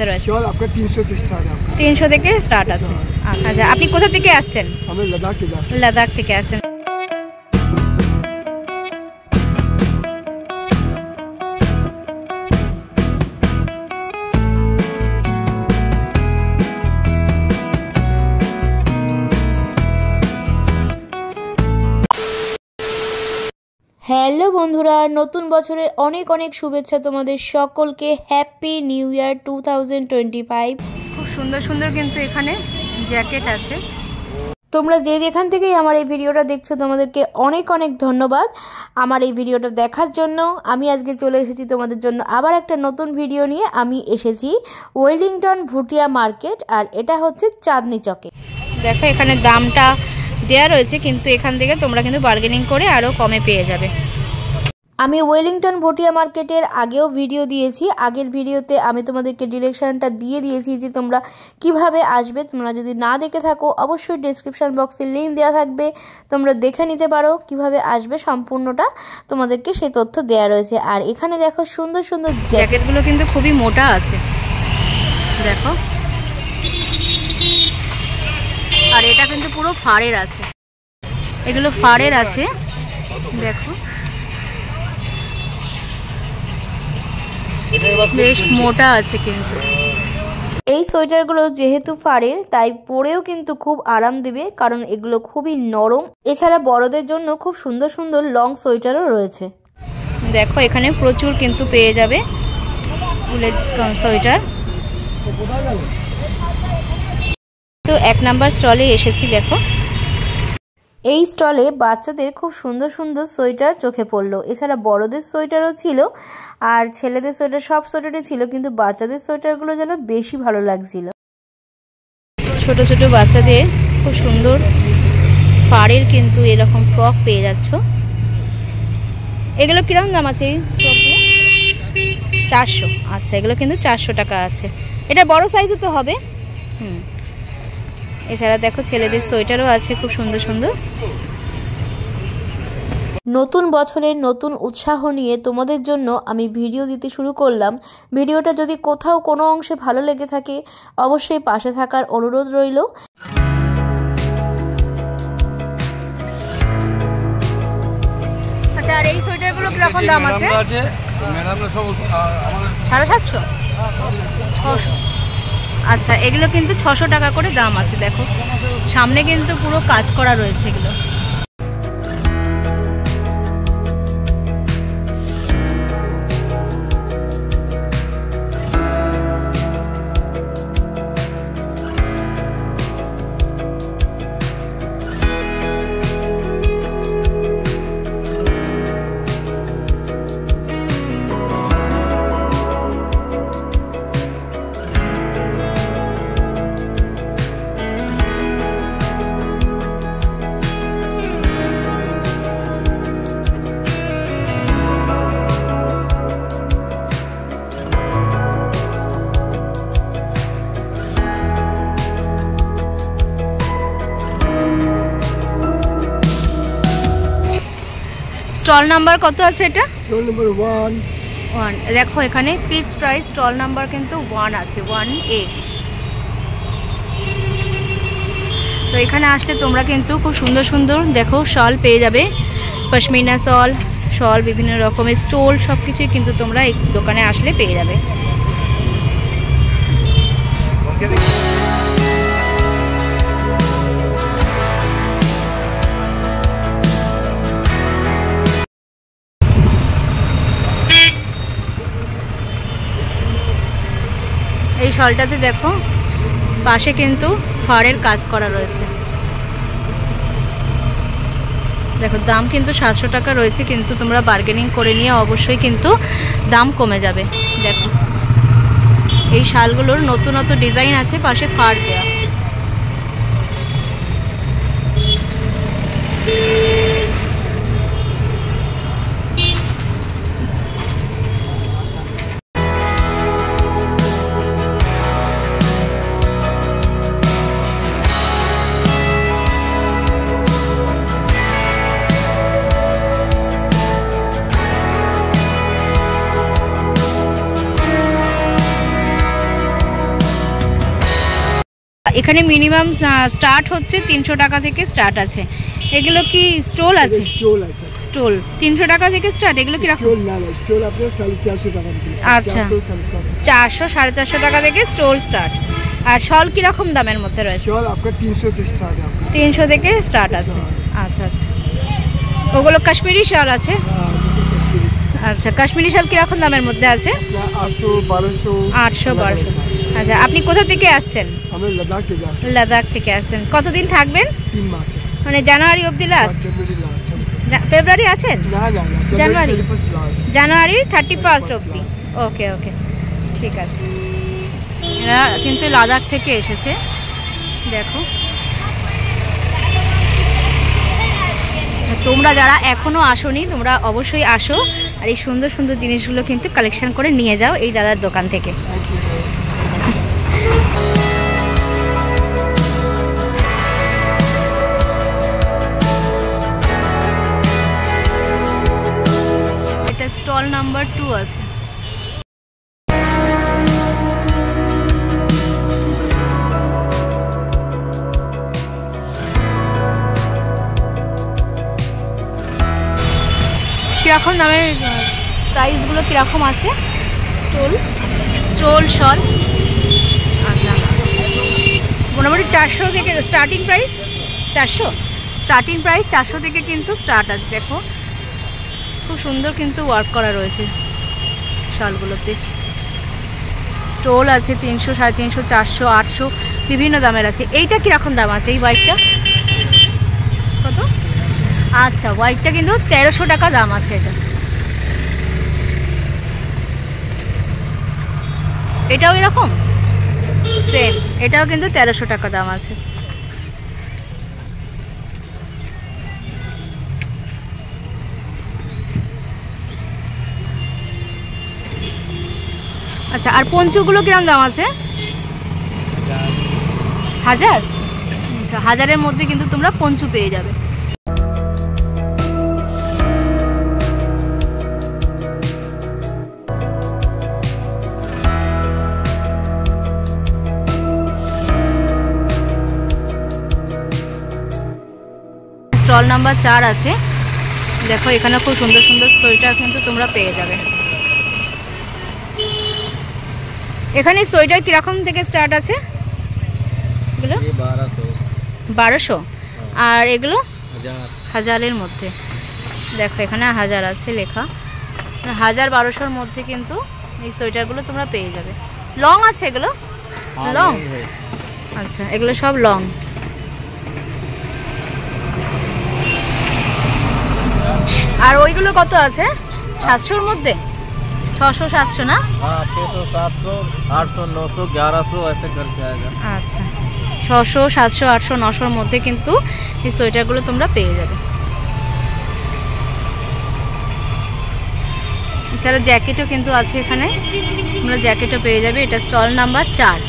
মধ্যে রয়েছে? शॉल आपका 300 से स्टार्ट है। 300 থেকে স্টার্ট আছে। আচ্ছা, আপনি কোথা থেকে আসছেন? আমি লাদাখ থেকে আসছেন। হ্যালো বন্ধুরা, নতুন বছরের অনেক অনেক শুভেচ্ছা তোমাদের সকলকে। Happy new year 2025। খুব সুন্দর সুন্দর কিন্তু এখানে জ্যাকেট আছে। তোমরা যে যেখান থেকেই আমার এই ভিডিওটা দেখছো তোমাদেরকে অনেক অনেক ধন্যবাদ আমার এই ভিডিওটা দেখার জন্য। আমি আজকে চলে এসেছি তোমাদের জন্য আবার একটা নতুন ভিডিও নিয়ে। আমি এসেছি ওয়েলিংটন ভুটিয়া মার্কেট, আর এটা হচ্ছে চাঁদনি চকে। দেখো এখানে দামটা দেয়া রয়েছে, কিন্তু এখান থেকে তোমরা কিন্তু বার্গেনিং করে আরও কমে পেয়ে যাবে। আমি ওয়েলিংটন ভুটিয়া মার্কেটের আগেও ভিডিও দিয়েছি। আগের ভিডিওতে আমি তোমাদেরকে ডিরেকশনটা দিয়ে দিয়েছি যে তোমরা কিভাবে আসবে। তোমরা যদি না দেখে থাকো অবশ্যই ডেসক্রিপশন বক্সে লিঙ্ক দেওয়া থাকবে, তোমরা দেখে নিতে পারো কিভাবে আসবে। সম্পূর্ণটা তোমাদেরকে সেই তথ্য দেওয়া রয়েছে। আর এখানে দেখো সুন্দর সুন্দর জ্যাকেটগুলো কিন্তু খুবই মোটা আছে, দেখো। আর এটা কিন্তু পুরো ফাড়ের আছে, এগুলো ফাড়ের আছে, দেখো বেশ মোটা আছে কিন্তু। এই সোয়েটারগুলো যেহেতু ফাড়ের তাই পরেও কিন্তু খুব আরাম দেবে, কারণ এগুলো খুবই নরম। এছাড়া বড়দের জন্য খুব সুন্দর সুন্দর লং সোয়েটারও রয়েছে। দেখো এখানে প্রচুর কিন্তু পেয়ে যাবে উলের সোয়েটার। তো 1 নাম্বার স্টলে এসেছি। দেখো এই স্টলে বাচ্চাদের খুব সুন্দর সুন্দর সোয়েটার চোখে পড়লো। এছাড়া বড়দের সোয়েটারও ছিল, আর ছেলেদের সোয়েটার, সব সোয়েটারই ছিল, কিন্তু বাচ্চাদের সোয়েটারগুলো যেন বেশি ভালো লাগছিল। ছোট ছোট বাচ্চাদের খুব সুন্দর পাড়ের কিন্তু এরকম ফ্রক পেয়ে যাচ্ছ। এগুলো কিরকম দাম আছে? 400। আচ্ছা, এগুলো কিন্তু 400 টাকা আছে। এটা বড় সাইজও তো হবে। এছাড়া দেখো ছেলেদের সোয়েটারও আছে খুব সুন্দর সুন্দর। নতুন বছরের নতুন উৎসাহ নিয়ে তোমাদের জন্য আমি ভিডিও দিতে শুরু করলাম। ভিডিওটা যদি কোথাও কোনো অংশে ভালো লেগে থাকে অবশ্যই পাশে থাকার অনুরোধ রইল। আচ্ছা, আর এই সোয়েটারগুলো কিরকম দাম আছে? 750? 600। আচ্ছা, এগুলো কিন্তু 600 টাকা করে দাম আছে। দেখো সামনে কিন্তু পুরো কাজ করা রয়েছে এগুলো। স্টল নাম্বার কত আছে এটা? Stall number 1। দেখো এখানে ফিক্সড প্রাইস স্টল নাম্বার কিন্তু 1 আছে, 1A। তো এখানে আসলে তোমরা কিন্তু খুব সুন্দর সুন্দর দেখো শল পেয়ে যাবে। পশমিনা শল, বিভিন্ন রকমের স্টোল, সব কিছুই কিন্তু তোমরা এই দোকানে আসলে পেয়ে যাবে। এই শলটাতে দেখো পাশে কিন্তু ফাড়ের কাজ করা রয়েছে। দেখো দাম কিন্তু 700 টাকা রয়েছে, কিন্তু তোমরা বার্গেনিং করে নিয়ে অবশ্যই কিন্তু দাম কমে যাবে। দেখো এই শালগুলোর নতুন নতুন ডিজাইন আছে, পাশে ফাড় দেওয়া। এখানে মিনিমাম স্টার্ট হচ্ছে 300 টাকা থেকে স্টার্ট আছে। এগুলো কি স্টোল আছে? স্টোল আছে। স্টোল 300 টাকা থেকে স্টার্ট। এগুলো কি রকম? স্টোল না, স্টোল আপনার 450 টাকা থেকে। আচ্ছা 400 450 টাকা থেকে স্টোল স্টার্ট। আর শল কি রকম দামের মধ্যে রয়েছে? শল আপনার 300 से স্টার্ট है। 300 থেকে স্টার্ট আছে। আচ্ছা আচ্ছা, ওগুলো কাশ্মীরি শাল আছে? আচ্ছা, কাশ্মীরি শাল কি রকম দামের মধ্যে আছে? 800 1200 800 1200। আচ্ছা, আপনি কোথা থেকে আসছেন? আমি লাদাখ থেকে আসছি। লাদাখ থেকে আসছেন। কতদিন থাকবেন? 3 মাস। মানে জানুয়ারি অবধি লাস্ট? ফেব্রুয়ারি আছেন? না না না, জানুয়ারি। 31 লাস্ট। জানুয়ারি 31 অবধি। ওকে ওকে, ঠিক আছে। এরা কিন্তু লাদাখ থেকে এসেছে, দেখো। তোমরা যারা এখনও আসোনি তোমরা অবশ্যই আসো, আর এই সুন্দর সুন্দর জিনিসগুলো কিন্তু কালেকশন করে নিয়ে যাও এই দাদার দোকান থেকে। এটা স্টল নাম্বার 2 আছে। কিরকম দামের প্রাইসগুলো কিরকম আছে? স্টোল শল আচ্ছা, মোটামুটি 400 থেকে স্টার্টিং প্রাইস। 400 থেকে কিন্তু স্টার্ট আছে। দেখো খুব সুন্দর কিন্তু ওয়ার্ক করা রয়েছে শালগুলোতে। স্টোল আছে 300 350 400 800 বিভিন্ন দামের আছে। এইটা কিরকম দাম আছে? এই হোয়াইটটা কত? আচ্ছা, হোয়াইটটা কিন্তু 1300 টাকা দাম আছে। এটাও এরকম সেম, এটাও কিন্তু 1300 টাকা দাম আছে। আচ্ছা, আর পঞ্চুগুলো কিরকম দাম আছে? 1000। আচ্ছা, 1000-এর মধ্যে কিন্তু তোমরা পঞ্চু পেয়ে যাবে। স্টল নাম্বার 4 আছে। দেখো এখানে খুব সুন্দর সুন্দর সোয়েটার কিন্তু তোমরা পেয়ে যাবে। এখানে সোয়েটার কিরকম থেকে স্টার্ট আছে? এগুলো 1200। আর এগুলো 1000-এর মধ্যে। দেখো এখানে 1000 আছে লেখা। 1000-1200-র মধ্যে কিন্তু এই সোয়েটারগুলো তোমরা পেয়ে যাবে। লং আছে এগুলো? লং। আচ্ছা, এগুলো সব লং। আর ওইগুলো কত আছে? 700-র মধ্যে? 600 700 না? हाँ 600 700 800 900 1100 ऐसे करके आएगा। আচ্ছা, 600 700 800 900-র মধ্যে কিন্তু এই সোয়েটারগুলো তোমরা পেয়ে যাবে। এছাড়া জ্যাকেটও কিন্তু আছে এখানে, তোমরা জ্যাকেটও পেয়ে যাবে। এটা স্টল নাম্বার 4।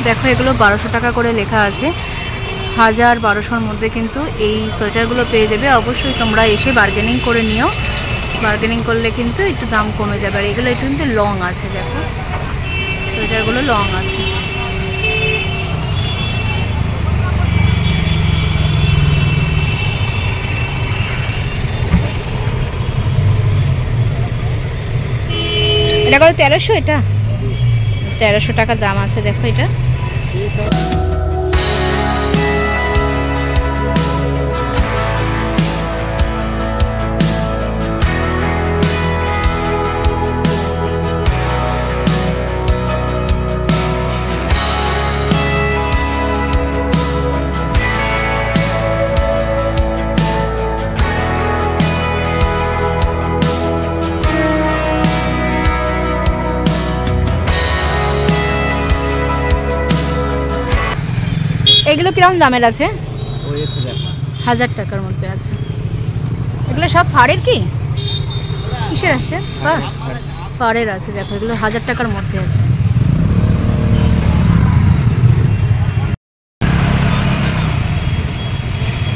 দেখো এগুলো 1200 টাকা করে লেখা আছে। 1000-1200-র মধ্যে কিন্তু এই সোয়েটারগুলো পেয়ে যাবে। অবশ্যই তোমরা এসে বার্গেনিং করে নিও, বার্গেনিং করলে কিন্তু একটু দাম কমে যাবে। আর এগুলো একটু কিন্তু লং আছে, দেখো সোয়েটারগুলো লং আছে। এটা কত? 1300। এটা 1300 টাকা দাম আছে। দেখো এটা কিরকম দামের আছে? ওই 1000 টাকার মধ্যে আছে। এগুলো সব ফাড়ের কি কিসের আছে? ফাড়ের আছে। দেখো এগুলো 1000 টাকার মধ্যে আছে।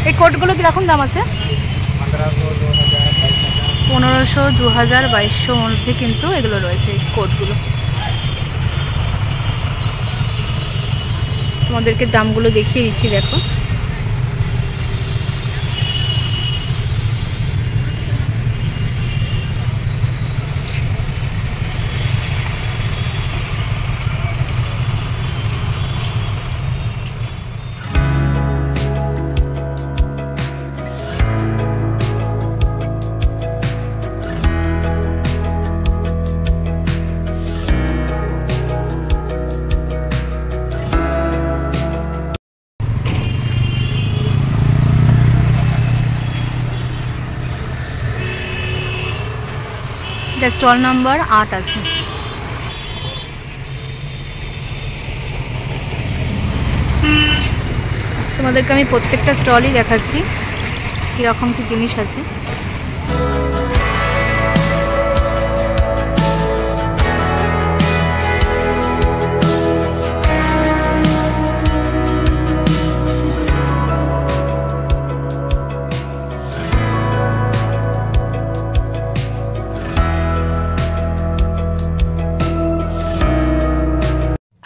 এই কোটগুলো কিরকম দাম আছে? 1500, 2000, 2200 মধ্যে কিন্তু এগুলো রয়েছে এই কোটগুলো। তোমাদেরকে দামগুলো দেখিয়ে দিচ্ছি দেখো। এটা স্টল নাম্বার 8 আছে। তোমাদেরকে আমি প্রত্যেকটা স্টলই দেখাচ্ছি কীরকম কি জিনিস আছে।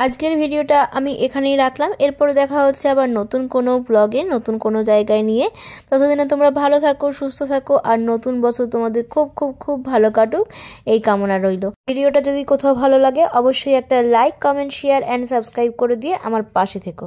আজকের ভিডিওটা আমি এখানেই রাখলাম। এরপরে দেখা হচ্ছে আবার নতুন কোনো ব্লগে, নতুন কোনো জায়গায় নিয়ে। ততদিনে তোমরা ভালো থাকো, সুস্থ থাকো, আর নতুন বছর তোমাদের খুব খুব খুব ভালো কাটুক এই কামনা রইল। ভিডিওটা যদি কোথাও ভালো লাগে অবশ্যই একটা like, comment, share and subscribe করে দিয়ে আমার পাশে থেকো।